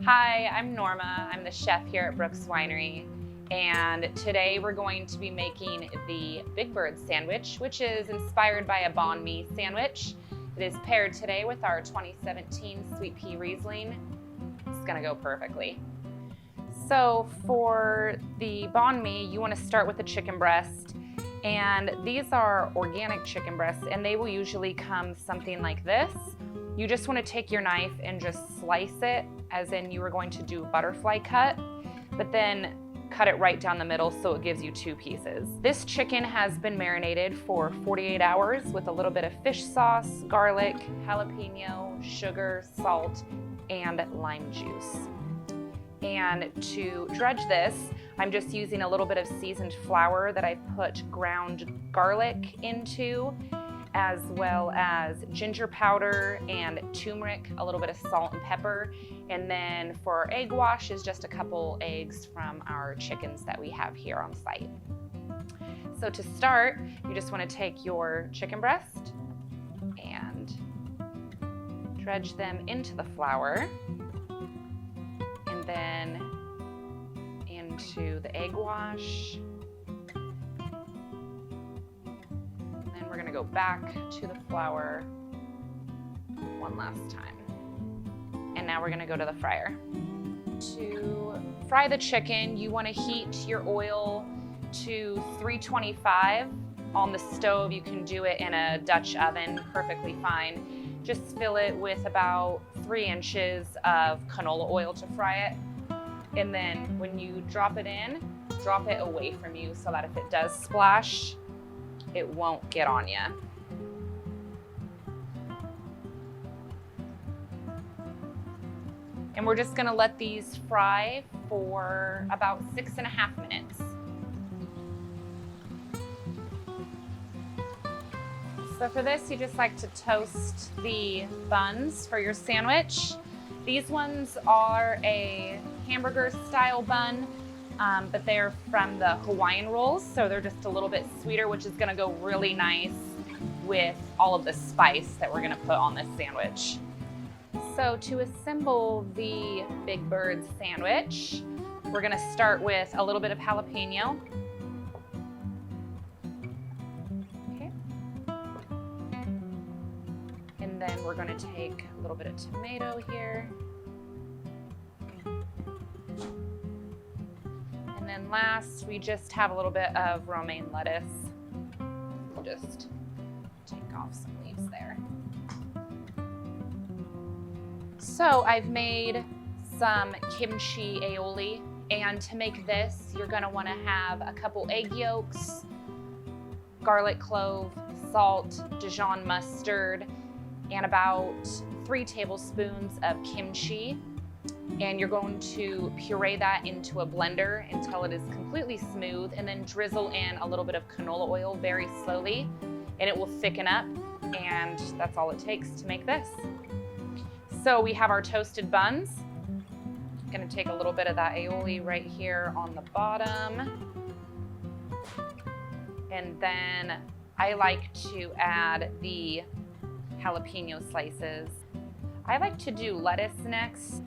Hi, I'm Norma. I'm the chef here at Brooks Winery, and today we're going to be making the Big Bird sandwich, which is inspired by a Banh Mi sandwich. It is paired today with our 2017 Sweet P Riesling. It's gonna go perfectly. So for the Banh Mi, you want to start with the chicken breast, and these are organic chicken breasts, and they will usually come something like this. You just want to take your knife and just slice it as in you were going to do butterfly cut, but then cut it right down the middle so it gives you two pieces. This chicken has been marinated for 48 hours with a little bit of fish sauce, garlic, jalapeno, sugar, salt, and lime juice. And to dredge this, I'm just using a little bit of seasoned flour that I've put ground garlic into, as well as ginger powder and turmeric, a little bit of salt and pepper. And then for our egg wash is just a couple eggs from our chickens that we have here on site. So to start, you just want to take your chicken breast and dredge them into the flour, and then into the egg wash. We're gonna go back to the flour one last time. And now we're gonna go to the fryer. To fry the chicken, you wanna heat your oil to 325 on the stove. You can do it in a Dutch oven, perfectly fine. Just fill it with about 3 inches of canola oil to fry it. And then when you drop it in, drop it away from you so that if it does splash, it won't get on you. And we're just gonna let these fry for about 6.5 minutes. So for this, you just like to toast the buns for your sandwich. These ones are a hamburger style bun, but they're from the Hawaiian rolls, so they're just a little bit sweeter, which is gonna go really nice with all of the spice that we're gonna put on this sandwich. So to assemble the Big Bird sandwich, we're gonna start with a little bit of jalapeno. Okay. And then we're gonna take a little bit of tomato here. And then last, we just have a little bit of romaine lettuce. We'll just take off some leaves there. So I've made some kimchi aioli, and to make this, you're gonna wanna have a couple egg yolks, garlic clove, salt, Dijon mustard, and about 3 tablespoons of kimchi. And you're going to puree that into a blender until it is completely smooth, and then drizzle in a little bit of canola oil very slowly, and it will thicken up, and that's all it takes to make this. So we have our toasted buns. I'm gonna take a little bit of that aioli right here on the bottom. And then I like to add the jalapeno slices. I like to do lettuce next.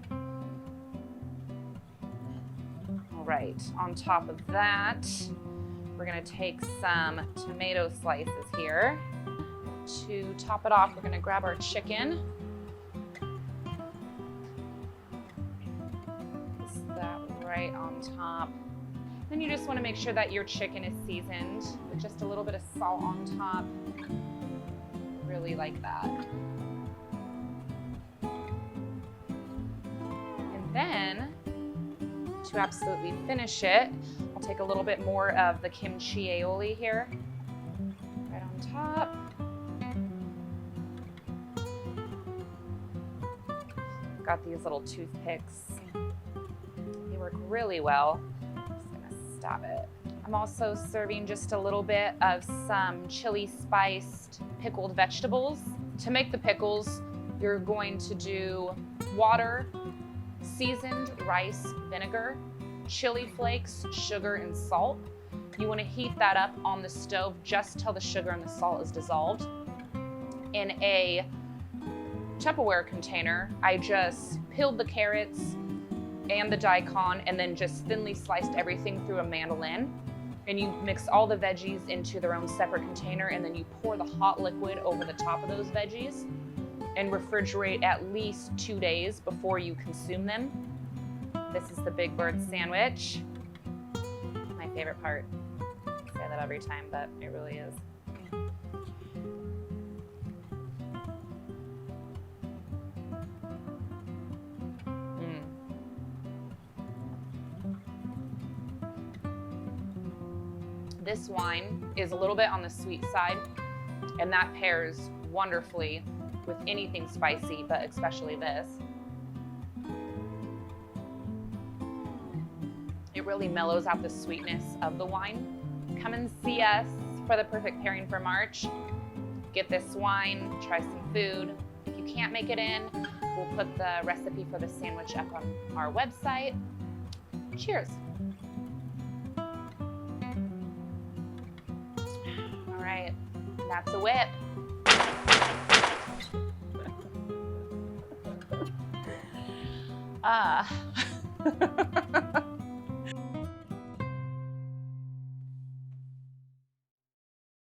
Right, on top of that, we're gonna take some tomato slices here. To top it off, we're gonna grab our chicken. Place that right on top. Then you just wanna make sure that your chicken is seasoned with just a little bit of salt on top. Really like that. And then, to absolutely finish it, I'll take a little bit more of the kimchi aioli here, right on top. Got these little toothpicks. They work really well. I'm just gonna stab it. I'm also serving just a little bit of some chili spiced pickled vegetables. To make the pickles, you're going to do water, seasoned rice vinegar, chili flakes, sugar, and salt. You want to heat that up on the stove just till the sugar and the salt is dissolved. In a Tupperware container, I just peeled the carrots, and the daikon, and then just thinly sliced everything through a mandolin. And you mix all the veggies into their own separate container, and then you pour the hot liquid over the top of those veggies and refrigerate at least 2 days before you consume them. This is the Big Bird sandwich. My favorite part. I say that every time, but it really is. This wine is a little bit on the sweet side, and that pairs wonderfully with anything spicy, but especially this. It really mellows out the sweetness of the wine. Come and see us for the perfect pairing for March. Get this wine, try some food. If you can't make it in, we'll put the recipe for the sandwich up on our website. Cheers. All right, that's a whip. Ah.